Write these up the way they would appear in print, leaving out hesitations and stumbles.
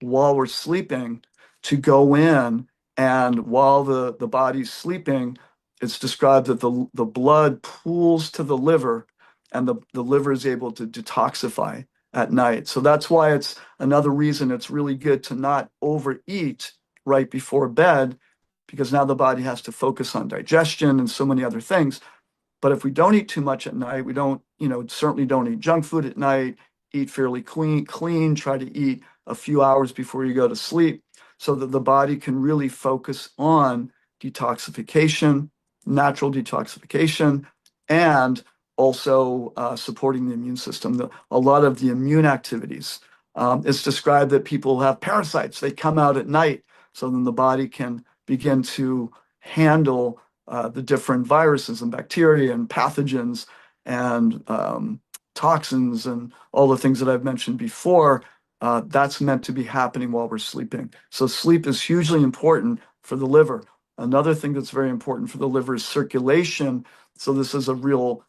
while we're sleeping to go in, and while the body's sleeping, it's described that the blood pools to the liver, and the liver is able to detoxify at night. So that's why it's another reason it's really good to not overeat right before bed, because now the body has to focus on digestion and so many other things. But if we don't eat too much at night, we don't, certainly don't eat junk food at night, eat fairly clean, try to eat a few hours before you go to sleep so that the body can really focus on detoxification, natural detoxification, and also supporting the immune system. A lot of the immune activities. It's described that people have parasites. They come out at night, so then the body can begin to handle the different viruses and bacteria and pathogens and toxins and all the things that I've mentioned before. That's meant to be happening while we're sleeping. So sleep is hugely important for the liver. Another thing that's very important for the liver is circulation. So this is a real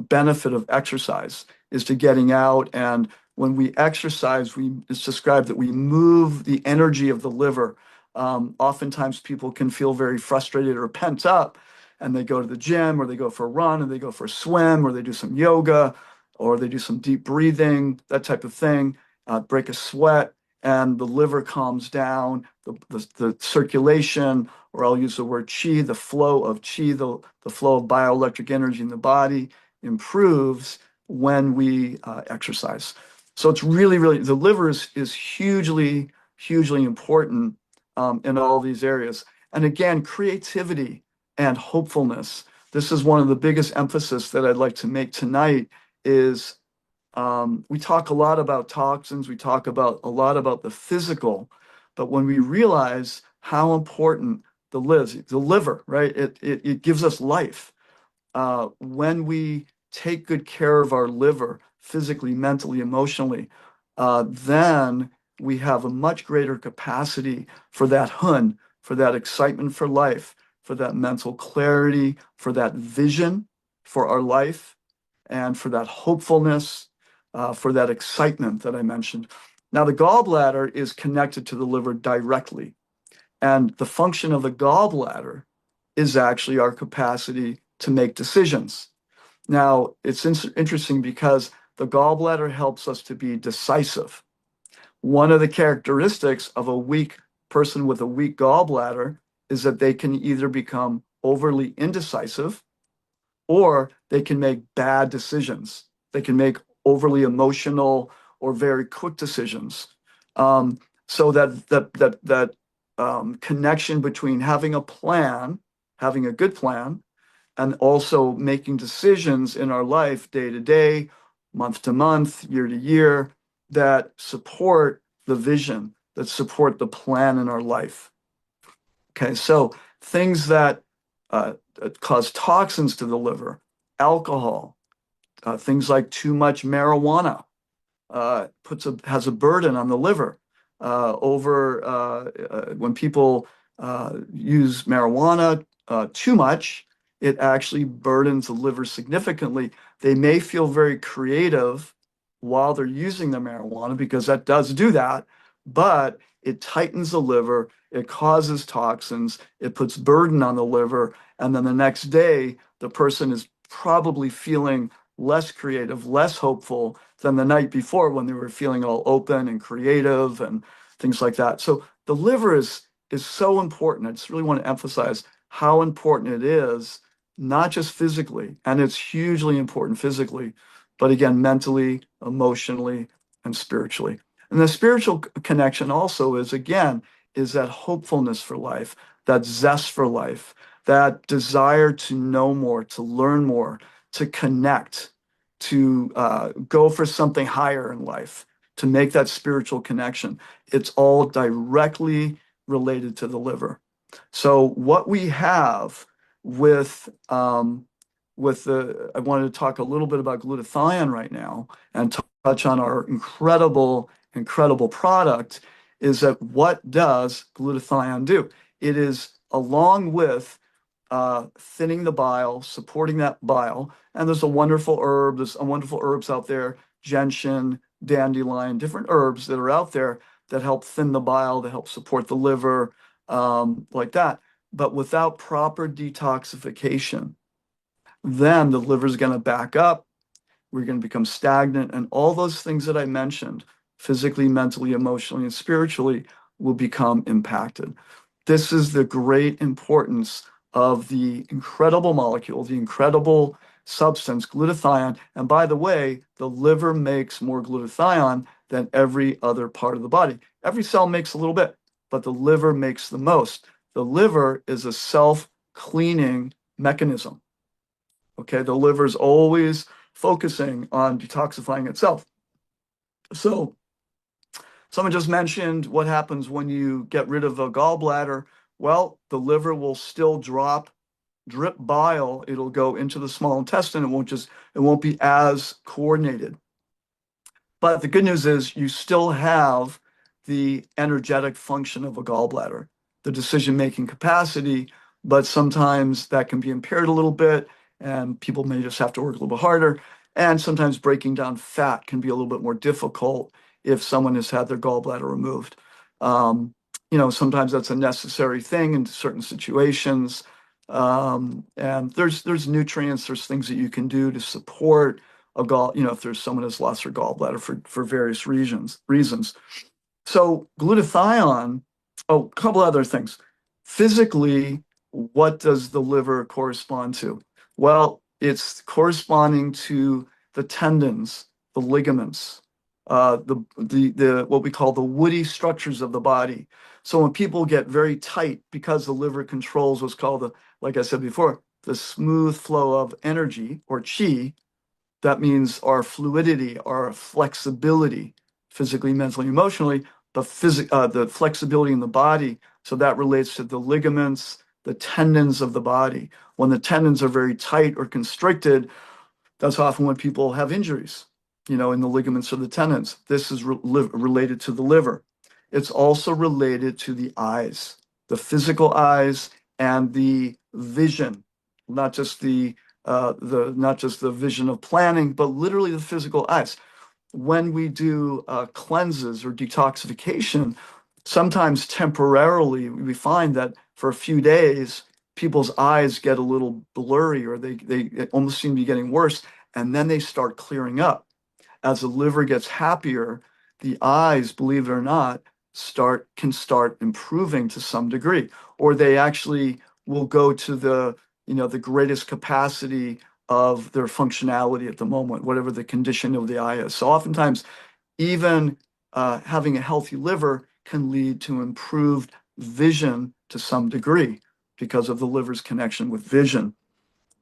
benefit of exercise, is to getting out. And when we exercise, it's described that we move the energy of the liver. Oftentimes people can feel very frustrated or pent up, and they go to the gym, or they go for a run, or they go for a swim, or they do some yoga, or they do some deep breathing, that type of thing, break a sweat, and the liver calms down, the circulation, or I'll use the word chi, the flow of chi, the flow of bioelectric energy in the body improves when we exercise. So it's really, the liver is hugely, hugely important in all these areas. And again, creativity and hopefulness. This is one of the biggest emphasis that I'd like to make tonight is we talk a lot about toxins, we talk a lot about the physical, but when we realize how important the liver, right? It gives us life. When we take good care of our liver, physically, mentally, emotionally, then we have a much greater capacity for that hun, for that excitement for life, for that mental clarity, for that vision for our life, and for that hopefulness, for that excitement that I mentioned. Now, the gallbladder is connected to the liver directly, and the function of the gallbladder is actually our capacity to make decisions. Now, it's interesting because the gallbladder helps us to be decisive. One of the characteristics of a weak person with a weak gallbladder is that they can either become overly indecisive, or they can make bad decisions. They can make overly emotional or very quick decisions. So that connection between having a plan, having a good plan, and also making decisions in our life day to day, month to month, year to year, that support the vision, that support the plan in our life. Okay, so things that cause toxins to the liver, alcohol, things like too much marijuana has a burden on the liver. When people use marijuana too much, it actually burdens the liver significantly. They may feel very creative while they're using the marijuana, because that does do that, but it tightens the liver, it causes toxins, it puts burden on the liver, and then the next day, the person is probably feeling less creative, less hopeful than the night before when they were feeling all open and creative and things like that. So the liver is so important. I just really want to emphasize how important it is, not just physically, and it's hugely important physically, but again, mentally, emotionally, and spiritually. And the spiritual connection also is that hopefulness for life, that zest for life, that desire to know more, to learn more, to connect, to go for something higher in life, to make that spiritual connection. It's all directly related to the liver. So what we have with I wanted to talk a little bit about glutathione right now and touch on our incredible product, is that what does glutathione do? It is, along with thinning the bile, supporting that bile, and there's some wonderful herbs out there, gentian, dandelion, different herbs that are out there that help thin the bile, that help support the liver, like that. But without proper detoxification, then the liver is going to back up. We're going to become stagnant, and all those things that I mentioned, physically, mentally, emotionally, and spiritually, will become impacted. This is the great importance of the incredible molecule, the incredible substance, glutathione. And by the way, the liver makes more glutathione than every other part of the body. Every cell makes a little bit, but the liver makes the most. The liver is a self-cleaning mechanism. Okay, the liver is always focusing on detoxifying itself. So someone just mentioned what happens when you get rid of a gallbladder. Well, the liver will still drip bile. It'll go into the small intestine. It won't be as coordinated. But the good news is you still have the energetic function of a gallbladder, the decision-making capacity, but sometimes that can be impaired a little bit, and people may just have to work a little bit harder. And sometimes breaking down fat can be a little bit more difficult if someone has had their gallbladder removed. Sometimes that's a necessary thing in certain situations. And there's nutrients, there's things that you can do to support a if there's someone who's lost their gallbladder for various reasons. So glutathione, a couple other things. Physically, what does the liver correspond to? Well, it's corresponding to the tendons, the ligaments, the what we call the woody structures of the body. So when people get very tight, because the liver controls what's called like I said before, the smooth flow of energy or chi, that means our fluidity, our flexibility, physically, mentally, emotionally, the flexibility in the body. So that relates to the ligaments, the tendons of the body. When the tendons are very tight or constricted, that's often when people have injuries, in the ligaments or the tendons. This is related to the liver. It's also related to the eyes, the physical eyes and the vision, not just the vision of planning, but literally the physical eyes. When we do cleanses or detoxification, sometimes temporarily we find that for a few days, people's eyes get a little blurry, or they almost seem to be getting worse, and then they start clearing up. As the liver gets happier, the eyes, believe it or not, can start improving to some degree, or they actually will go to the greatest capacity of their functionality at the moment, whatever the condition of the eye is. So oftentimes, even having a healthy liver can lead to improved vision to some degree because of the liver's connection with vision.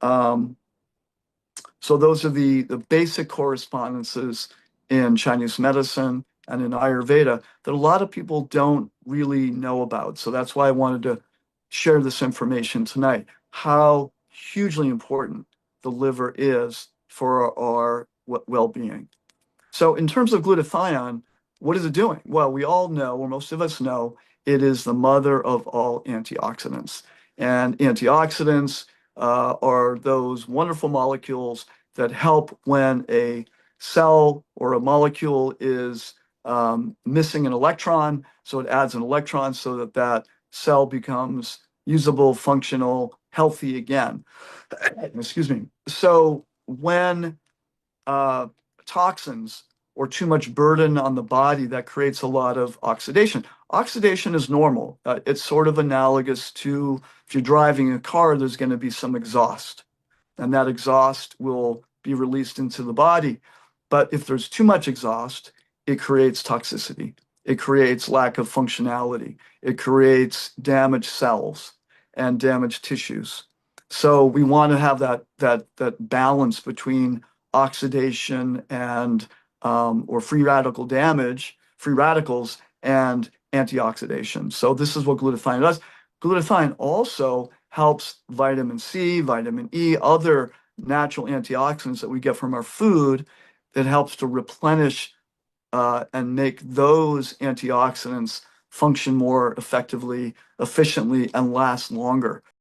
So those are the basic correspondences in Chinese medicine and in Ayurveda that a lot of people don't really know about. So that's why I wanted to share this information tonight, how hugely important the liver is for our well-being. So in terms of glutathione, what is it doing? Well, we all know, or most of us know, it is the mother of all antioxidants. And antioxidants are those wonderful molecules that help when a cell or a molecule is missing an electron. So it adds an electron so that that cell becomes usable, functional, healthy again. Excuse me. So when toxins or too much burden on the body, that creates a lot of oxidation. Oxidation is normal. It's sort of analogous to if you're driving a car, there's going to be some exhaust, and that exhaust will be released into the body. But if there's too much exhaust, it creates toxicity. It creates lack of functionality. It creates damaged cells and damaged tissues. So we want to have that balance between oxidation and or free radical damage, free radicals, and antioxidation. So this is what glutathione does. Glutathione also helps vitamin C, vitamin E, other natural antioxidants that we get from our food that helps to replenish and make those antioxidants function more effectively, efficiently, and last longer.